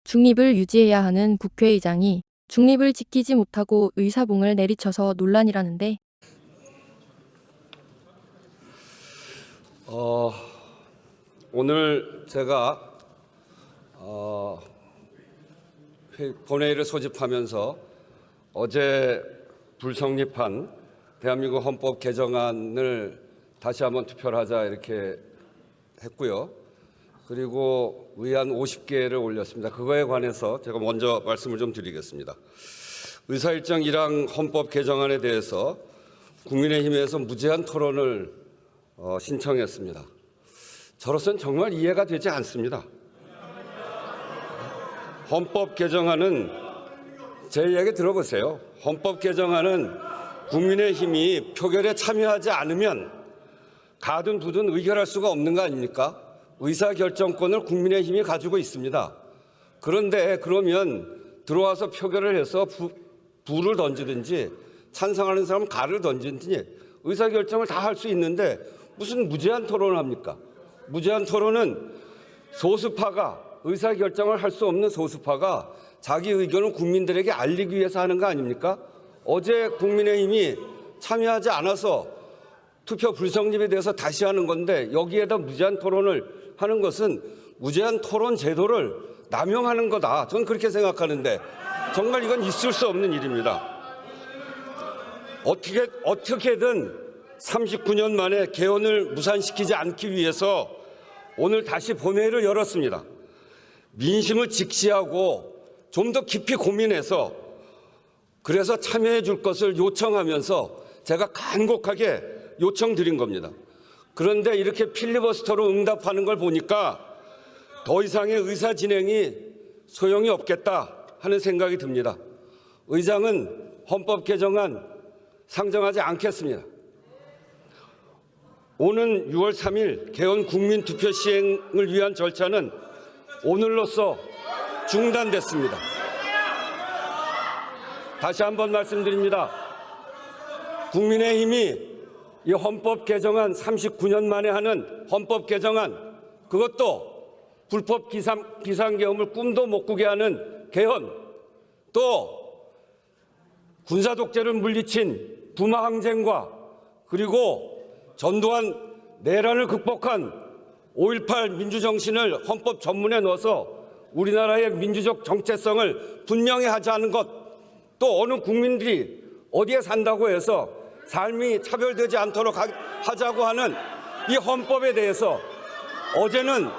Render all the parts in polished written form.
중립을 유지해야 하는 국회의장이 중립을 지키지 못하고 의사봉을 내리쳐서 논란이라는데 오늘 제가 본회의를 소집하면서 어제 불성립한 대한민국 헌법 개정안을 다시 한번 투표를 하자 이렇게 했고요. 그리고 의안 50개를 올렸습니다. 그거에 관해서 제가 먼저 말씀을 좀 드리겠습니다. 의사일정 1항 헌법 개정안에 대해서 국민의힘에서 무제한 토론을 신청했습니다. 저로서는 정말 이해가 되지 않습니다. 헌법 개정안은 제 이야기 들어보세요. 헌법 개정안은 국민의힘이 표결에 참여하지 않으면 가든 두든 의결할 수가 없는 거 아닙니까? 의사결정권을 국민의힘이 가지고 있습니다. 그런데 그러면 들어와서 표결을 해서 부를 던지든지 찬성하는 사람은 가를 던지든지 의사결정을 다 할 수 있는데 무슨 무제한 토론을 합니까? 무제한 토론은 소수파가 의사결정을 할 수 없는 소수파가 자기 의견을 국민들에게 알리기 위해서 하는 거 아닙니까? 어제 국민의힘이 참여하지 않아서 투표 불성립에 대해서 다시 하는 건데 여기에다 무제한 토론을 하는 것은 무제한 토론 제도를 남용하는 거다. 저는 그렇게 생각하는데 정말 이건 있을 수 없는 일입니다. 어떻게든 39년 만에 개헌을 무산시키지 않기 위해서 오늘 다시 본회의를 열었습니다. 민심을 직시하고 좀 더 깊이 고민해서 그래서 참여해 줄 것을 요청하면서 제가 간곡하게 요청드린 겁니다. 그런데 이렇게 필리버스터로 응답하는 걸 보니까 더 이상의 의사 진행이 소용이 없겠다 하는 생각이 듭니다. 의장은 헌법 개정안 상정하지 않겠습니다. 오는 6월 3일 개헌 국민투표 시행을 위한 절차는 오늘로써 중단됐습니다. 다시 한번 말씀드립니다. 국민의힘이 이 헌법 개정안 39년 만에 하는 헌법 개정안 그것도 불법 비상계엄을 꿈도 못 꾸게 하는 개헌 또 군사독재를 물리친 부마항쟁과 그리고 전두환 내란을 극복한 5.18 민주정신을 헌법 전문에 넣어서 우리나라의 민주적 정체성을 분명히 하자는 것 또 어느 국민들이 어디에 산다고 해서 삶이 차별되지 않도록 하자고 하는 이 헌법에 대해서 어제는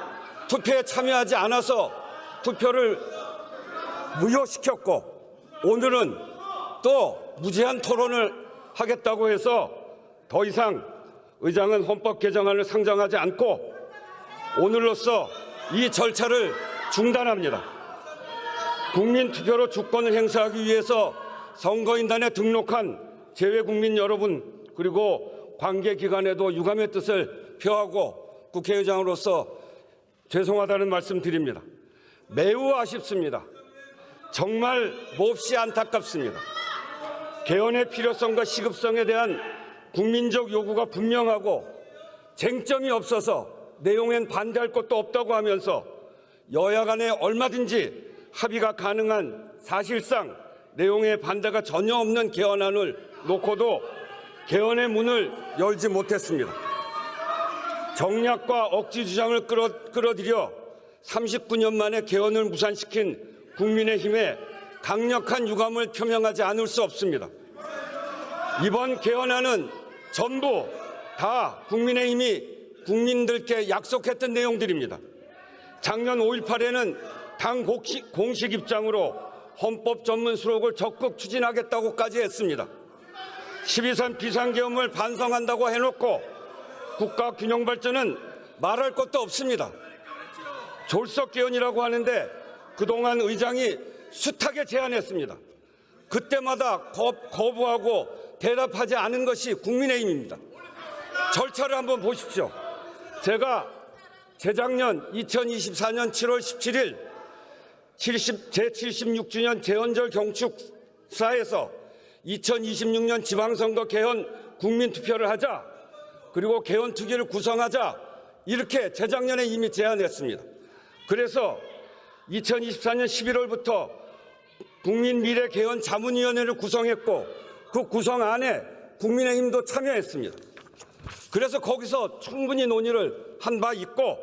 투표에 참여하지 않아서 투표를 무효시켰고 오늘은 또 무제한 토론을 하겠다고 해서 더 이상 의장은 헌법 개정안을 상정하지 않고 오늘로써 이 절차를 중단합니다. 국민투표로 주권을 행사하기 위해서 선거인단에 등록한 재외국민 여러분 그리고 관계기관에도 유감의 뜻을 표하고 국회의장으로서 죄송하다는 말씀 드립니다. 매우 아쉽습니다. 정말 몹시 안타깝습니다. 개헌의 필요성과 시급성에 대한 국민적 요구가 분명하고 쟁점이 없어서 내용엔 반대할 것도 없다고 하면서 여야 간에 얼마든지 합의가 가능한 사실상 내용에 반대가 전혀 없는 개헌안을 놓고도 개헌의 문을 열지 못했습니다. 정략과 억지 주장을 끌어들여 39년 만에 개헌을 무산시킨 국민의힘에 강력한 유감을 표명하지 않을 수 없습니다. 이번 개헌안은 전부 다 국민의힘이 국민들께 약속했던 내용들입니다. 작년 5.18에는 당 공식 입장으로 헌법 전문 수록을 적극 추진하겠다고까지 했습니다. 12.3 비상계엄을 반성한다고 해놓고 국가 균형 발전은 말할 것도 없습니다. 졸속 개헌이라고 하는데 그동안 의장이 숱하게 제안했습니다. 그때마다 거부하고 대답하지 않은 것이 국민의힘입니다. 절차를 한번 보십시오. 제가 재작년 2024년 7월 17일 제76주년 재헌절 경축사에서 2026년 지방선거 개헌 국민투표를 하자 그리고 개헌특위를 구성하자 이렇게 재작년에 이미 제안했습니다. 그래서 2024년 11월부터 국민미래개헌 자문위원회를 구성했고 그 구성 안에 국민의힘도 참여했습니다. 그래서 거기서 충분히 논의를 한 바 있고,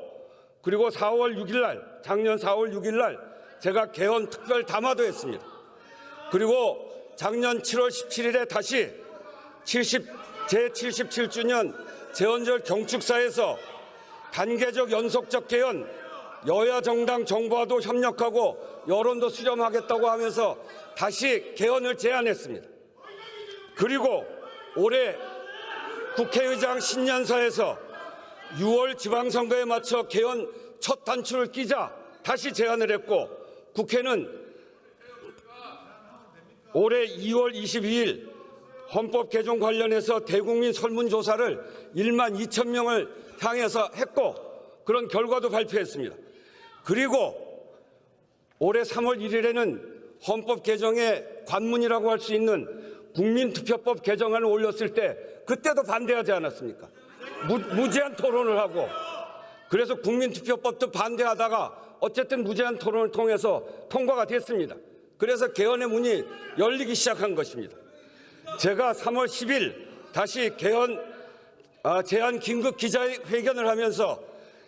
그리고 4월 6일 날, 작년 4월 6일 날 제가 개헌 특별 담화도 했습니다. 그리고 작년 7월 17일에 다시 제77주년 제헌절 경축사에서 단계적 연속적 개헌, 여야 정당 정부와도 협력하고 여론도 수렴하겠다고 하면서 다시 개헌을 제안했습니다. 그리고 올해 국회의장 신년사에서 6월 지방선거에 맞춰 개헌 첫 단추를 끼자 다시 제안을 했고, 국회는 올해 2월 22일 헌법 개정 관련해서 대국민 설문조사를 1만 2천 명을 향해서 했고 그런 결과도 발표했습니다. 그리고 올해 3월 1일에는 헌법 개정의 관문이라고 할 수 있는 국민투표법 개정안을 올렸을 때 그때도 반대하지 않았습니까? 무제한 토론을 하고, 그래서 국민투표법도 반대하다가 어쨌든 무제한 토론을 통해서 통과가 됐습니다. 그래서 개헌의 문이 열리기 시작한 것입니다. 제가 3월 10일 다시 개헌 제안 긴급 기자회견을 하면서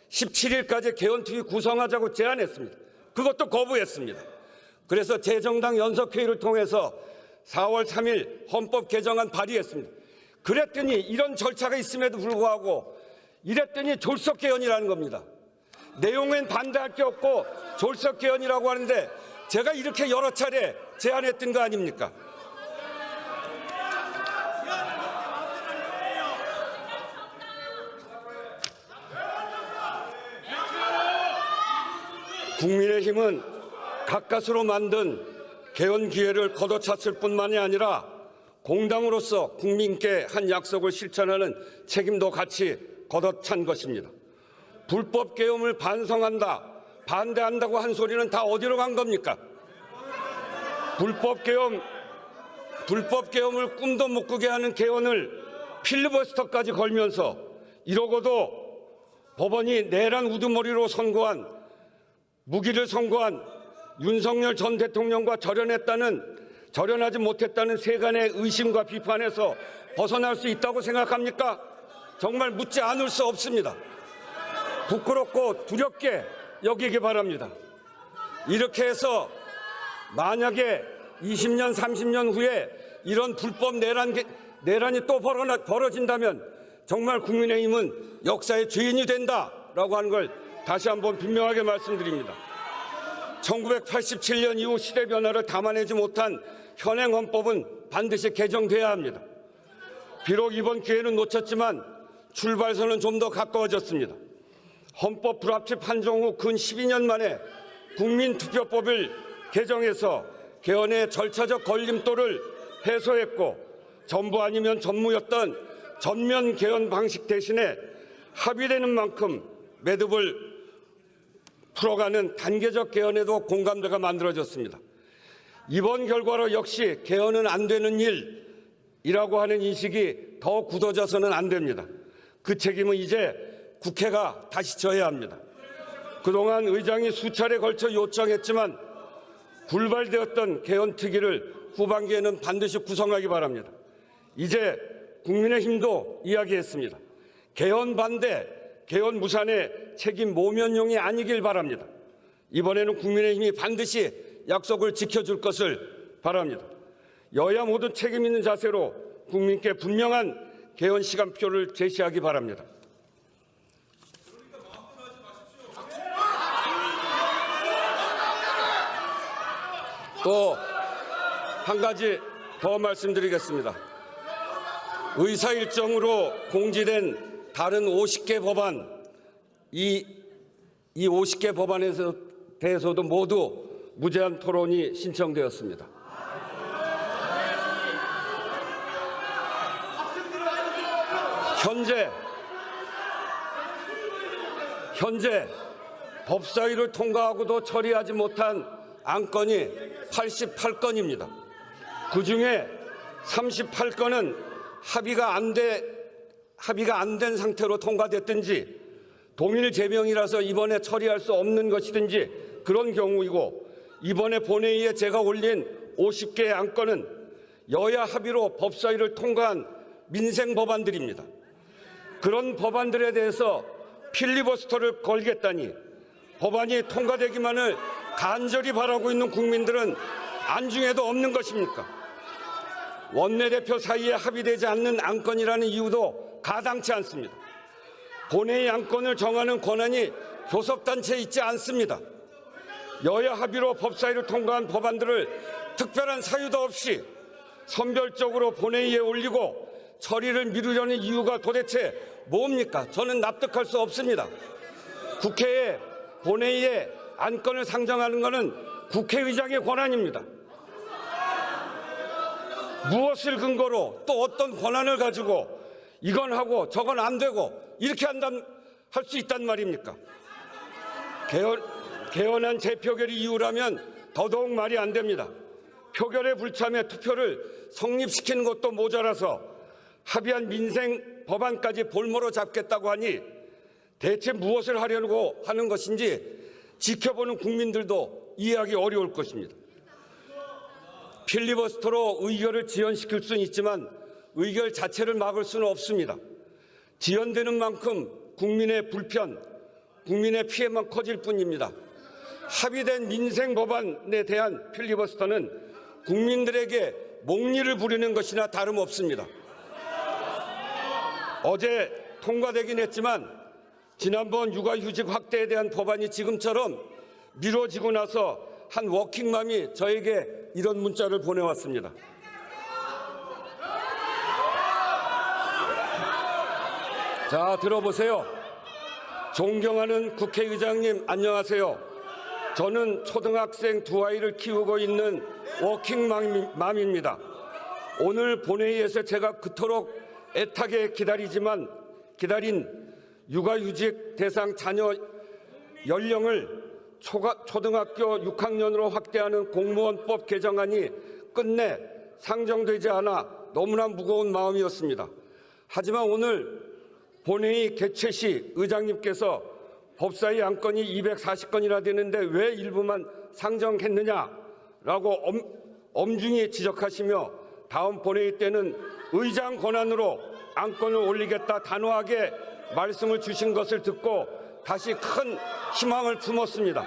17일까지 개헌특위 구성하자고 제안했습니다. 그것도 거부했습니다. 그래서 재정당 연석회의를 통해서 4월 3일 헌법 개정안 발의했습니다. 그랬더니 이런 절차가 있음에도 불구하고 이랬더니 졸속 개헌이라는 겁니다. 내용엔 반대할 게 없고 졸속 개헌이라고 하는데 제가 이렇게 여러 차례 제안했던 거 아닙니까? 국민의힘은 가까스로 만든 개헌 기회를 걷어찼을 뿐만이 아니라 공당으로서 국민께 한 약속을 실천하는 책임도 같이 걷어찬 것입니다. 불법 개헌을 반성한다, 반대한다고 한 소리는 다 어디로 간 겁니까? 불법 개헌을 꿈도 못 꾸게 하는 개헌을 필리버스터까지 걸면서 이러고도 법원이 내란 우두머리로 무기를 선고한 윤석열 전 대통령과 절연하지 못했다는 세간의 의심과 비판에서 벗어날 수 있다고 생각합니까? 정말 묻지 않을 수 없습니다. 부끄럽고 두렵게 여기기 바랍니다. 이렇게 해서 만약에 20년, 30년 후에 이런 불법 내란이 또 벌어진다면 정말 국민의힘은 역사의 죄인이 된다라고 하는 걸 다시 한번 분명하게 말씀드립니다. 1987년 이후 시대 변화를 담아내지 못한 현행 헌법은 반드시 개정돼야 합니다. 비록 이번 기회는 놓쳤지만 출발선은 좀 더 가까워졌습니다. 헌법 불합치 판정 후 근 12년 만에 국민투표법을 개정해서 개헌의 절차적 걸림돌을 해소했고, 전부 아니면 전무였던 전면 개헌 방식 대신에 합의되는 만큼 매듭을 풀어가는 단계적 개헌에도 공감대가 만들어졌습니다. 이번 결과로 역시 개헌은 안 되는 일이라고 하는 인식이 더 굳어져서는 안 됩니다. 그 책임은 이제 국회가 다시 져야 합니다. 그동안 의장이 수차례 걸쳐 요청했지만 불발되었던 개헌특위를 후반기에는 반드시 구성하기 바랍니다. 이제 국민의힘도 이야기했습니다. 개헌 반대, 개헌 무산의 책임 모면용이 아니길 바랍니다. 이번에는 국민의힘이 반드시 약속을 지켜줄 것을 바랍니다. 여야 모두 책임 있는 자세로 국민께 분명한 개헌 시간표를 제시하기 바랍니다. 또 한 가지 더 말씀드리겠습니다. 의사일정으로 공지된 다른 50개 법안, 이 50개 법안에 대해서도 모두 무제한 토론이 신청되었습니다. 현재 법사위를 통과하고도 처리하지 못한 안건이 88건입니다. 그중에 38건은 합의가 안 된 상태로 통과됐든지 동일 제명이라서 이번에 처리할 수 없는 것이든지 그런 경우이고, 이번에 본회의에 제가 올린 50개의 안건은 여야 합의로 법사위를 통과한 민생 법안들입니다. 그런 법안들에 대해서 필리버스터를 걸겠다니 법안이 통과되기만을 간절히 바라고 있는 국민들은 안중에도 없는 것입니까? 원내대표 사이에 합의되지 않는 안건이라는 이유도 가당치 않습니다. 본회의 안건을 정하는 권한이 교섭단체에 있지 않습니다. 여야 합의로 법사위를 통과한 법안들을 특별한 사유도 없이 선별적으로 본회의에 올리고 처리를 미루려는 이유가 도대체 뭡니까? 저는 납득할 수 없습니다. 국회에 본회의에 안건을 상정하는 것은 국회의장의 권한입니다. 무엇을 근거로 또 어떤 권한을 가지고 이건 하고 저건 안 되고 이렇게 할 수 있단 말입니까? 개헌안 재표결이 이유라면 더더욱 말이 안 됩니다. 표결에 불참해 투표를 성립시키는 것도 모자라서 합의한 민생 법안까지 볼모로 잡겠다고 하니 대체 무엇을 하려고 하는 것인지 지켜보는 국민들도 이해하기 어려울 것입니다. 필리버스터로 의결을 지연시킬 수는 있지만 의결 자체를 막을 수는 없습니다. 지연되는 만큼 국민의 불편, 국민의 피해만 커질 뿐입니다. 합의된 민생 법안에 대한 필리버스터는 국민들에게 목리를 부리는 것이나 다름없습니다. 어제 통과되긴 했지만 지난번 육아휴직 확대에 대한 법안이 지금처럼 미뤄지고 나서 한 워킹맘이 저에게 이런 문자를 보내왔습니다. 자, 들어보세요. 존경하는 국회의장님, 안녕하세요. 저는 초등학생 두 아이를 키우고 있는 워킹맘입니다. 오늘 본회의에서 제가 그토록 애타게 기다린 육아휴직 대상 자녀 연령을 초등학교 6학년으로 확대하는 공무원법 개정안이 끝내 상정되지 않아 너무나 무거운 마음이었습니다. 하지만 오늘 본회의 개최 시 의장님께서 법사위 안건이 240건이나 되는데 왜 일부만 상정했느냐라고 엄중히 지적하시며 다음 본회의 때는 의장 권한으로 안건을 올리겠다 단호하게 말씀을 주신 것을 듣고 다시 큰 희망을 품었습니다.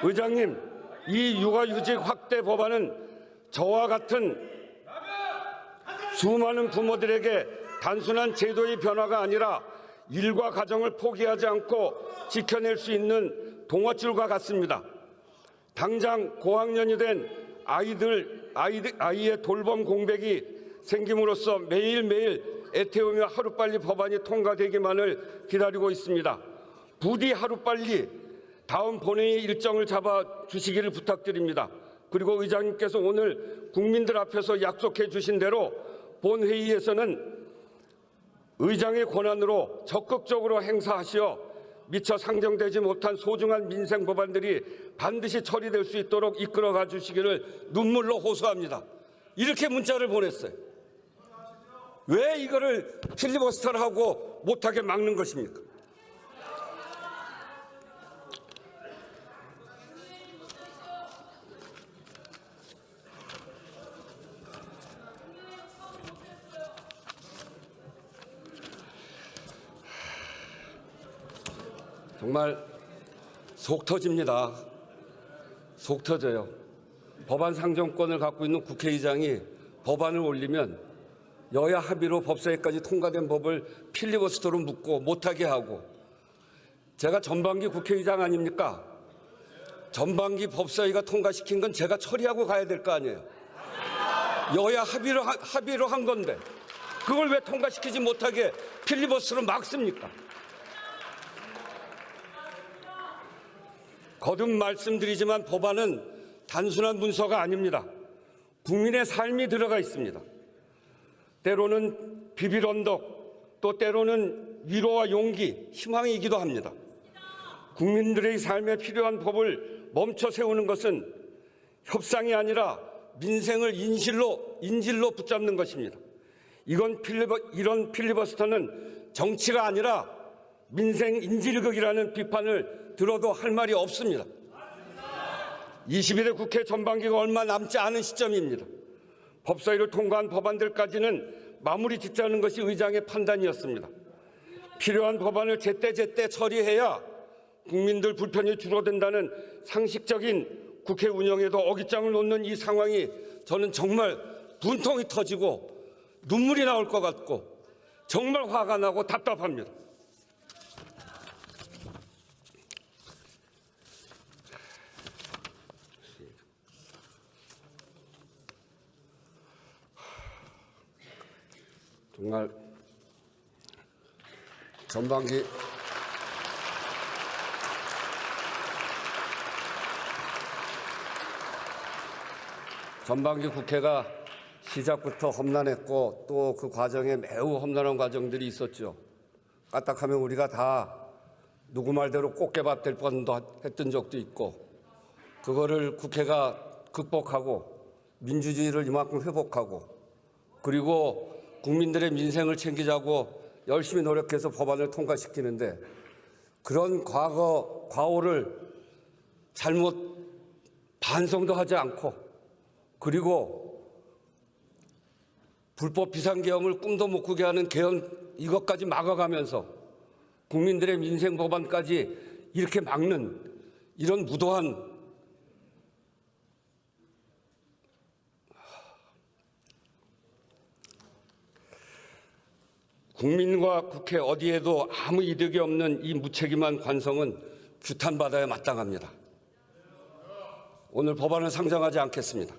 의장님, 이 육아휴직 확대 법안은 저와 같은 수많은 부모들에게 단순한 제도의 변화가 아니라 일과 가정을 포기하지 않고 지켜낼 수 있는 동아줄과 같습니다. 당장 고학년이 된 아이의 돌봄 공백이 생김으로써 매일매일 애태우며 하루빨리 법안이 통과되기만을 기다리고 있습니다. 부디 하루빨리 다음 본회의 일정을 잡아주시기를 부탁드립니다. 그리고 의장님께서 오늘 국민들 앞에서 약속해 주신 대로 본회의에서는 의장의 권한으로 적극적으로 행사하시어 미처 상정되지 못한 소중한 민생 법안들이 반드시 처리될 수 있도록 이끌어가 주시기를 눈물로 호소합니다. 이렇게 문자를 보냈어요. 왜 이거를 필리버스터를 하고 못하게 막는 것입니까? 정말 속 터집니다. 속 터져요. 법안 상정권을 갖고 있는 국회의장이 법안을 올리면 여야 합의로 법사위까지 통과된 법을 필리버스터로 묶고 못하게 하고, 제가 전반기 국회의장 아닙니까? 전반기 법사위가 통과시킨 건 제가 처리하고 가야 될 거 아니에요. 여야 합의로 한 건데 그걸 왜 통과시키지 못하게 필리버스터로 막습니까? 거듭 말씀드리지만 법안은 단순한 문서가 아닙니다. 국민의 삶이 들어가 있습니다. 때로는 비빌 언덕, 또 때로는 위로와 용기, 희망이기도 합니다. 국민들의 삶에 필요한 법을 멈춰 세우는 것은 협상이 아니라 민생을 인질로 붙잡는 것입니다. 이런 필리버스터는 정치가 아니라 민생 인질극이라는 비판을 들어도 할 말이 없습니다. 22대 국회 전반기가 얼마 남지 않은 시점입니다. 법사위를 통과한 법안들까지는 마무리 짓자는 것이 의장의 판단이었습니다. 필요한 법안을 제때제때 처리해야 국민들 불편이 줄어든다는 상식적인 국회 운영에도 어깃장을 놓는 이 상황이 저는 정말 분통이 터지고 눈물이 나올 것 같고 정말 화가 나고 답답합니다. 정말 전반기 국회가 시작부터 험난했고 또 그 과정에 매우 험난한 과정들이 있었죠. 까딱하면 우리가 다 누구 말대로 꽃게밥 될 뻔도 했던 적도 있고 그거를 국회가 극복하고 민주주의를 이만큼 회복하고 그리고 국민들의 민생을 챙기자고 열심히 노력해서 법안을 통과시키는데 그런 과오를 잘못 반성도 하지 않고 그리고 불법 비상계엄을 꿈도 못 꾸게 하는 계엄 이것까지 막아가면서 국민들의 민생 법안까지 이렇게 막는 이런 무도한 국민과 국회 어디에도 아무 이득이 없는 이 무책임한 관성은 규탄받아야 마땅합니다. 오늘 법안을 상정하지 않겠습니다.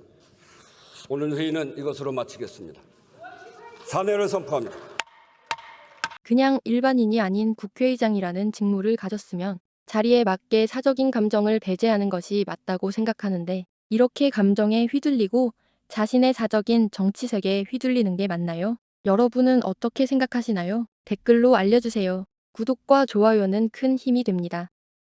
오늘 회의는 이것으로 마치겠습니다. 사내를 선포합니다. 그냥 일반인이 아닌 국회의장이라는 직무를 가졌으면 자리에 맞게 사적인 감정을 배제하는 것이 맞다고 생각하는데 이렇게 감정에 휘둘리고 자신의 사적인 정치색에 휘둘리는 게 맞나요? 여러분은 어떻게 생각하시나요? 댓글로 알려주세요. 구독과 좋아요는 큰 힘이 됩니다.